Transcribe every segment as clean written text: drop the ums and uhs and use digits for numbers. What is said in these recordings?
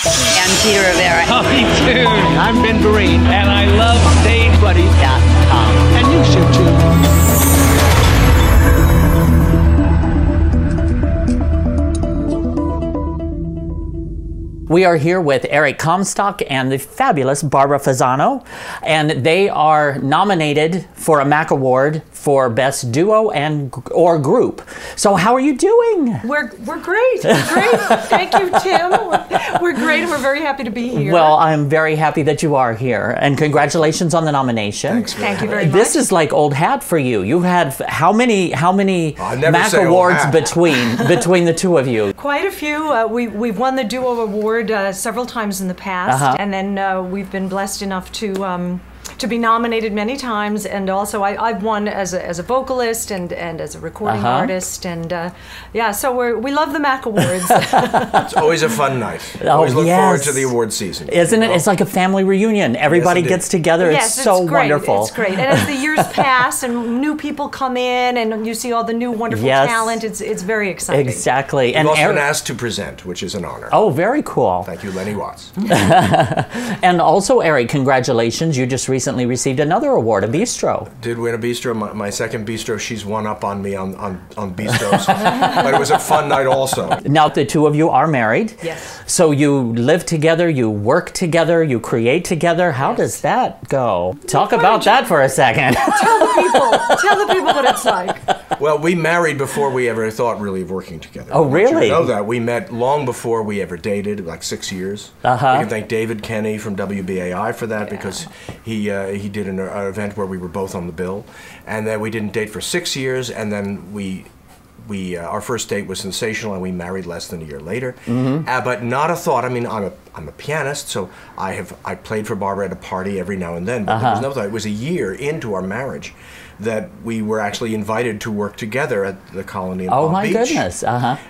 I'm Peter Rivera. Tommy Tune. I'm Ben Vereen. And I love Stagebuddy.com. And you should too. We are here with Eric Comstock and the fabulous Barbara Fasano, and they are nominated for a MAC Award for Best Duo or Group. So how are you doing? We're great. We're great. Thank you, Tim. We're great, and we're very happy to be here. Well, I'm very happy that you are here, and congratulations on the nomination. Thanks. Thank you very much. This is like old hat for you. You had how many MAC Awards between the two of you? Quite a few. We've won the Duo Award several times in the past, and then we've been blessed enough to be nominated many times, and also I've won as a vocalist and as a recording artist, and yeah, so we love the MAC Awards. It's always a fun night. Always look forward to the award season. Isn't it? It's like a family reunion. Everybody gets together. Yes, it's so great. wonderful. It's great. And as the years pass and new people come in and you see all the new wonderful talent, it's very exciting. Exactly. And also been asked to present, which is an honor. Oh, very cool. Thank you, Lenny Watts. And also, Eric, congratulations. You just recently received another award, a bistro. Did win a bistro, my second bistro. She's one up on me on bistros. But it was a fun night also. Now the two of you are married. Yes. So you live together, you work together, you create together. How does that go? Talk about that for a second. Tell the people what it's like. Well, we married before we ever thought really of working together. Oh, really? You know that. We met long before we ever dated, like 6 years. We can thank David Kenny from WBAI for that, because he did an event where we were both on the bill, and then we didn't date for 6 years, and then our first date was sensational, and we married less than a year later. But not a thought. I mean, I'm a pianist, so I played for Barbara at a party every now and then, but there was no thought. It was a year into our marriage that we were actually invited to work together at the Colony in Palm Beach. Oh my goodness!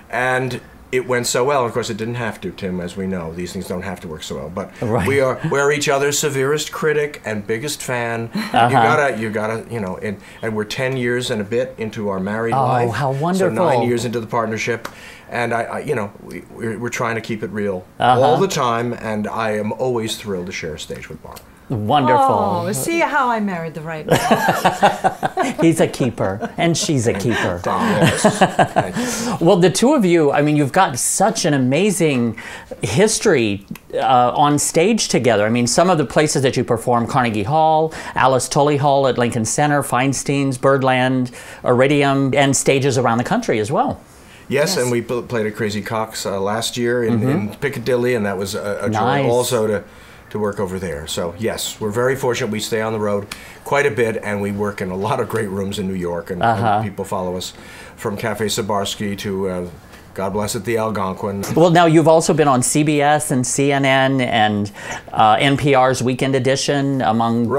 And it went so well. Of course, it didn't have to, Tim, as we know. These things don't have to work so well. But we're each other's severest critic and biggest fan. You gotta, you know, and we're 10 years and a bit into our married life. Oh, how wonderful! So 9 years into the partnership, and you know, we're trying to keep it real all the time. And I am always thrilled to share a stage with Barbara. Wonderful. Oh, see how I married the right man. He's a keeper, and she's a keeper. Yes. Well, the two of you, I mean, you've got such an amazing history on stage together. I mean, some of the places that you perform, Carnegie Hall, Alice Tully Hall at Lincoln Center, Feinstein's, Birdland, Iridium, and stages around the country as well. Yes, and we played at Crazy Coq's last year in Piccadilly, and that was a joy also to work over there. So yes, we're very fortunate. We stay on the road quite a bit, and we work in a lot of great rooms in New York, and people follow us from Cafe Sabarsky to God bless it, the Algonquin. Well, now you've also been on CBS and CNN and NPR's Weekend Edition, among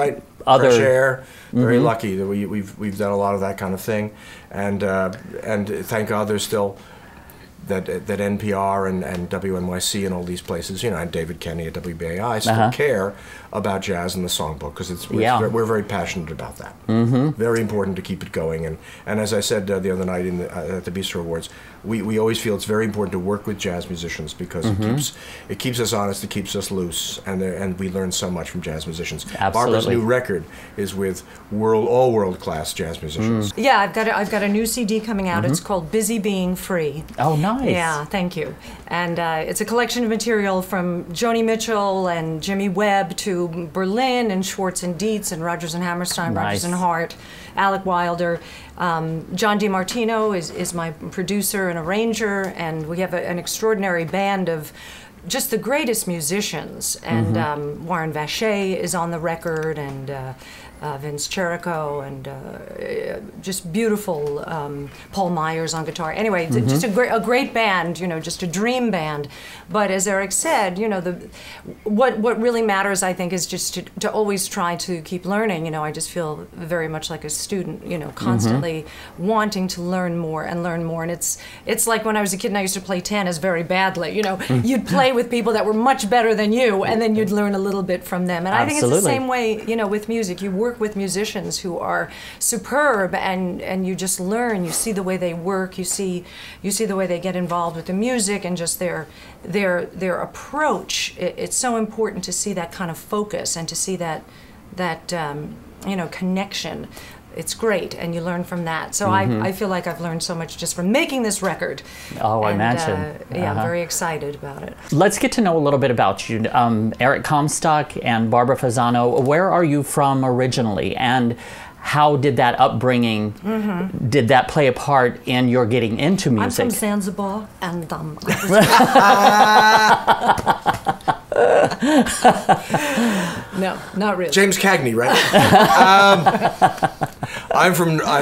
other. Fresh Air. Very lucky that we've done a lot of that kind of thing, and thank God there's still that NPR and WNYC and all these places, you know, and David Kenny at WBAI still care about jazz and the songbook, because we're very passionate about that. Very important to keep it going, and as I said the other night at the Bistro Awards, we always feel it's very important to work with jazz musicians, because it keeps us honest, it keeps us loose, and we learn so much from jazz musicians. Absolutely. Barbara's new record is with all world-class jazz musicians. Yeah, I've got a new CD coming out. It's called Busy Being Free. Oh, nice. Yeah, thank you. And it's a collection of material from Joni Mitchell and Jimmy Webb to Berlin and Schwartz and Dietz and Rodgers and Hammerstein, Rodgers and Hart, Alec Wilder. John DiMartino is my producer and arranger, and we have an extraordinary band of just the greatest musicians. And Warren Vacher is on the record, and Vince Cherico, and just beautiful Paul Myers on guitar. Anyway, just a great band, you know, just a dream band. But as Eric said, you know, what really matters, I think, is just to always try to keep learning. You know, I just feel very much like a student, you know, constantly wanting to learn more and learn more. And it's like when I was a kid and I used to play tennis very badly. You know, you'd play with people that were much better than you, and then you'd learn a little bit from them. And I think it's the same way, you know, with music. You work work with musicians who are superb, and you just learn. You see the way they work. You see the way they get involved with the music, and just their approach. It's so important to see that kind of focus and to see that connection. It's great, and you learn from that. So I feel like I've learned so much just from making this record. Oh, I and, imagine. Yeah, I'm very excited about it. Let's get to know a little bit about you. Eric Comstock and Barbara Fasano, where are you from originally? And how did that upbringing, did that play a part in your getting into music? I'm from Zanzibar, and no, not really. James Cagney, right? I'm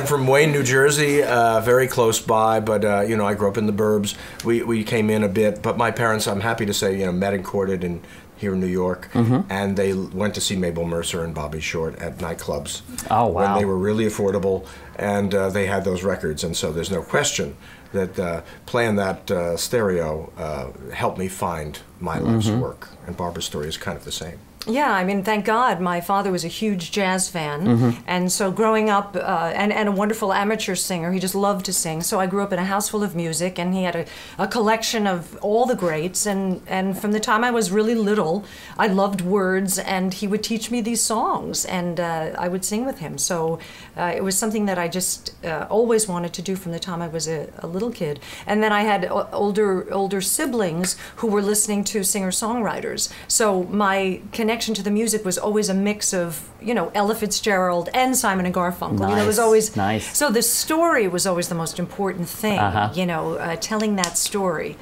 from Wayne, New Jersey, very close by, but I grew up in the burbs. We came in a bit, but my parents, I'm happy to say, met and courted here in New York, and they went to see Mabel Mercer and Bobby Short at nightclubs. Oh, wow. When they were really affordable, and they had those records, and so there's no question that playing that stereo helped me find my life's work, and Barbara's story is kind of the same. Yeah, I mean, thank God. My father was a huge jazz fan, and so growing up, and a wonderful amateur singer, he just loved to sing. So I grew up in a house full of music, and he had a collection of all the greats, and from the time I was really little, I loved words, and he would teach me these songs, and I would sing with him. So it was something that I just always wanted to do from the time I was a little kid. And then I had older siblings who were listening to singer-songwriters. So my connection to the music was always a mix of, Ella Fitzgerald and Simon and Garfunkel. Nice. It was always nice. So the story was always the most important thing. Telling that story.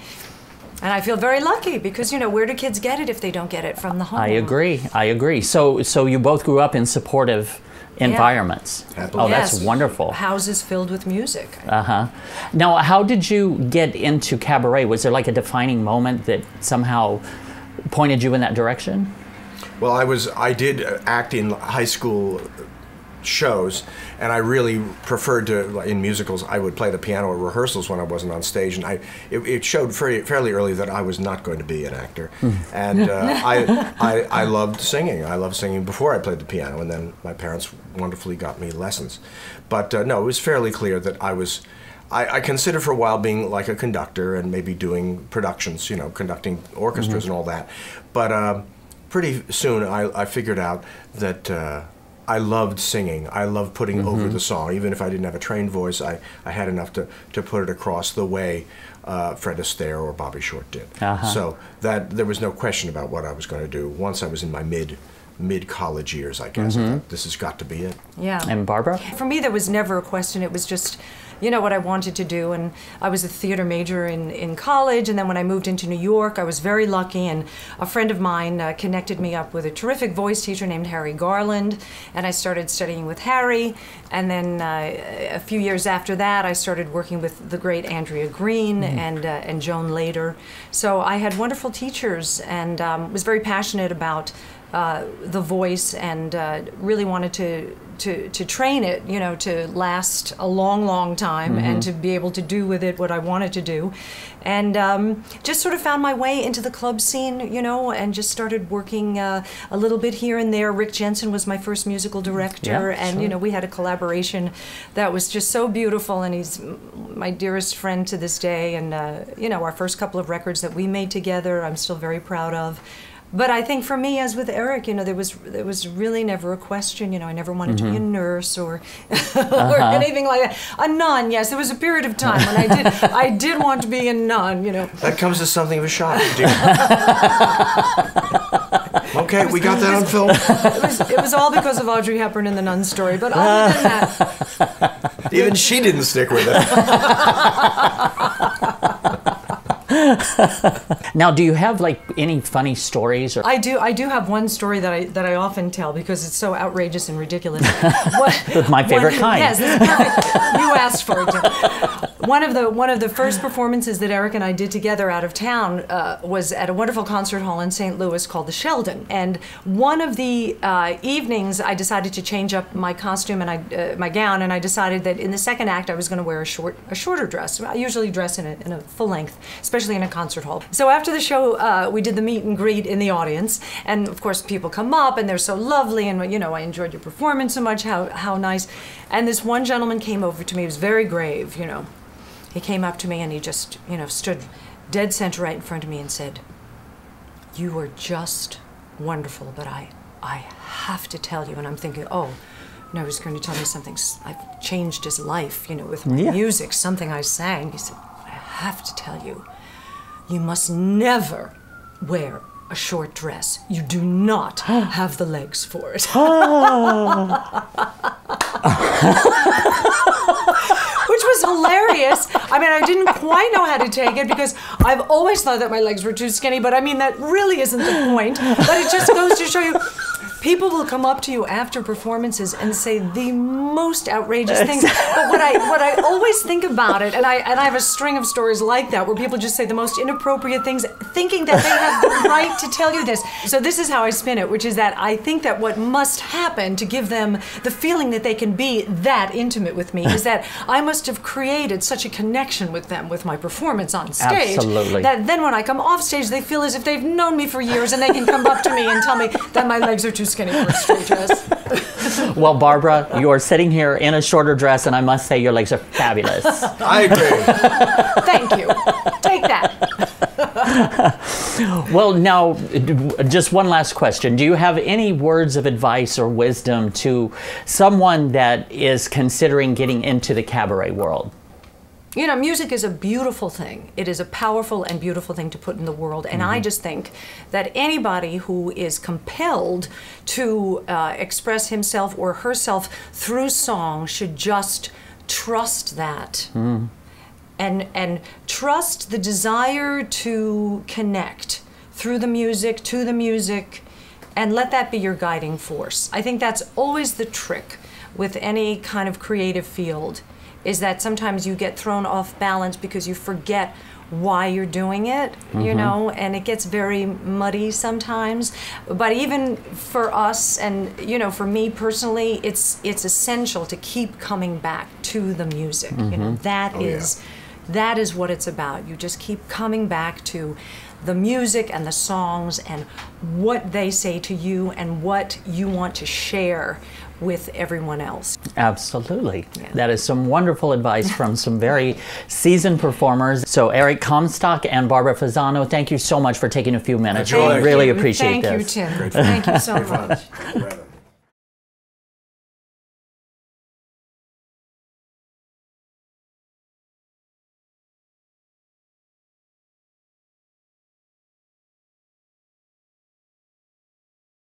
And I feel very lucky because, where do kids get it if they don't get it from the home? I agree. So you both grew up in supportive environments. Oh, that's wonderful. Houses filled with music. Now, how did you get into cabaret? Was there like a defining moment that somehow pointed you in that direction? Well, I did act in high school shows, and I really preferred to, in musicals, I would play the piano at rehearsals when I wasn't on stage, and it showed fairly early that I was not going to be an actor. And I loved singing. I loved singing before I played the piano, and then my parents wonderfully got me lessons. But no, it was fairly clear that I considered for a while being like a conductor and maybe doing productions, conducting orchestras and all that. But pretty soon I figured out that I loved singing. I loved putting over the song. Even if I didn't have a trained voice, I had enough to put it across the way Fred Astaire or Bobby Short did. So that there was no question about what I was going to do. Once I was in my mid-college years, I guess, I thought, this has got to be it. Yeah. And Barbara? For me, there was never a question. It was just, what I wanted to do. And I was a theater major in college, and then when I moved into New York, I was very lucky, and a friend of mine connected me up with a terrific voice teacher named Harry Garland, and I started studying with Harry. And then a few years after that, I started working with the great Andrea Green and Joan Lader. So I had wonderful teachers, and was very passionate about the voice, and really wanted to train it, to last a long time, and to be able to do with it what I wanted to do. And just sort of found my way into the club scene, and just started working a little bit here and there. Rick Jensen was my first musical director, and we had a collaboration that was just so beautiful, and he's my dearest friend to this day. And our first couple of records that we made together, I'm still very proud of. But I think for me, as with Eric, there was really never a question. I never wanted to be a nurse or or anything like that. A nun, yes. There was a period of time when I did want to be a nun. That comes as something of a shock, dear. Okay, we got that on film. It was all because of Audrey Hepburn and the nun story. But other than that, even she didn't stick with it. Now, do you have any funny stories? Or I do have one story that I often tell because it's so outrageous and ridiculous. My favorite kind. Yes, this is perfect. You asked for it. one of the first performances that Eric and I did together out of town was at a wonderful concert hall in St. Louis called the Sheldon. And one of the evenings, I decided to change up my costume and my gown, and I decided that in the second act I was going to wear a shorter dress. I usually dress in a full length, especially in a concert hall. So after the show, we did the meet and greet in the audience, and of course people come up and they're so lovely, and you know, I enjoyed your performance so much. How nice. And this one gentleman came over to me. He was very grave, you know. He came up to me and he just, you know, stood dead center right in front of me and said, "You were just wonderful, but I have to tell you." And I'm thinking, oh, no, he's going to tell me something. I've changed his life, you know, with my music, something I sang. He said, "I have to tell you, you must never wear a short dress. You do not have the legs for it." Which was hilarious. I mean, I didn't quite know how to take it because I've always thought that my legs were too skinny, but I mean, that really isn't the point. But it just goes to show you, people will come up to you after performances and say the most outrageous things. But what I always think about it, and I have a string of stories like that where people just say the most inappropriate things, thinking that they have the right to tell you this. So this is how I spin it, which is that I think that what must happen to give them the feeling that they can be that intimate with me is that I must have created such a connection with them with my performance on stage. Absolutely. That then when I come off stage, they feel as if they've known me for years and they can come up to me and tell me that my legs are too skinny for a straight dress. Well, Barbara, you're sitting here in a shorter dress, and I must say your legs are fabulous. I agree. Thank you. Take that. Well, now, just one last question. Do you have any words of advice or wisdom to someone that is considering getting into the cabaret world? You know, music is a beautiful thing. It is a powerful and beautiful thing to put in the world. And I just think that anybody who is compelled to express himself or herself through song should just trust that. And trust the desire to connect through the music, to the music, and let that be your guiding force. I think that's always the trick with any kind of creative field, is that sometimes you get thrown off balance because you forget why you're doing it, you know, and it gets very muddy sometimes. But even for us, and you know, for me personally, it's essential to keep coming back to the music. You know, that is what it's about. You just keep coming back to the music and the songs and what they say to you and what you want to share with everyone else. Absolutely. Yeah. That is some wonderful advice from some very seasoned performers. So Eric Comstock and Barbara Fasano, thank you so much for taking a few minutes. We really appreciate this. Thank you, Tim. Thank you so much.